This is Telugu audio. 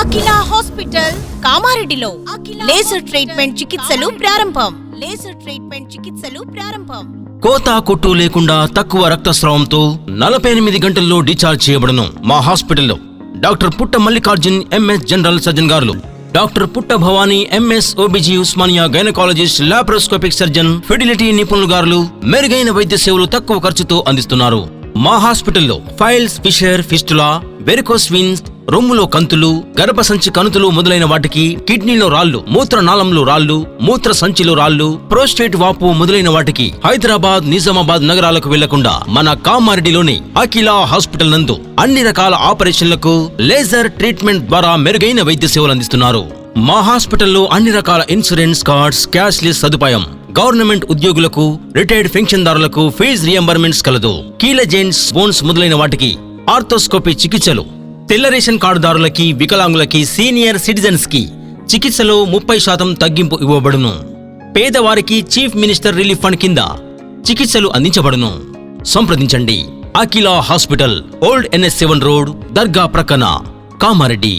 అఖిల హాస్పిటల్ కామారెడ్డిలో లేజర్ ట్రీట్మెంట్ చికిత్సలు ప్రారంభం. కోత కొట్టు లేకుండా తక్కువ రక్తస్రావంతో 48 గంటల్లో డిశ్చార్జ్ చేయబడును. మా హాస్పిటల్లో డాక్టర్ పుట్ట మల్లికార్జున్ ఎంఎస్ జనరల్ సర్జన్ గారు, డాక్టర్ పుట్ట Bhavani MS OBG Osmania gynaecologist laparoscopic surgeon, fertility నిపుణులు గారు మెరుగైన వైద్య సేవలు తక్కువ ఖర్చుతో అందిస్తున్నారు. మా హాస్పిటల్లో piles, fissure, fistula, varicose veins, రొమ్ములో కంతులు, గర్భసంచి కణుతులు మొదలైన వాటికి, కిడ్నీలో రాళ్లు, మూత్రనాళంలో రాళ్లు, మూత్ర సంచిలో రాళ్లు, ప్రోస్టేట్ వాపు మొదలైన వాటికి హైదరాబాద్, నిజామాబాద్ నగరాలకు వెళ్లకుండా మన కామారెడ్డిలోని అఖిల హాస్పిటల్ నందు అన్ని రకాల ఆపరేషన్లకు లేజర్ ట్రీట్మెంట్ ద్వారా మెరుగైన వైద్య సేవలు అందిస్తున్నారు. మా హాస్పిటల్లో అన్ని రకాల ఇన్సూరెన్స్ కార్డ్స్, క్యాష్లెస్ సదుపాయం, గవర్నమెంట్ ఉద్యోగులకు, రిటైర్డ్ పెన్షన్దారులకు ఫీజు రియంబర్మెంట్స్ కలదు. కీల జెయింట్స్, బోన్స్ మొదలైన వాటికి ఆర్థోస్కోపీ చికిత్సలు, తెల్ల రేషన్ కార్డుదారులకి, వికలాంగులకి, సీనియర్ సిటిజన్స్ కి చికిత్సలో 30% తగ్గింపు ఇవ్వబడును. పేదవారికి చీఫ్ మినిస్టర్ రిలీఫ్ ఫండ్ కింద చికిత్సలు అందించబడును. సంప్రదించండి. అఖిల హాస్పిటల్, ఓల్డ్ NS7 రోడ్, దర్గా ప్రక్కన, కామారెడ్డి.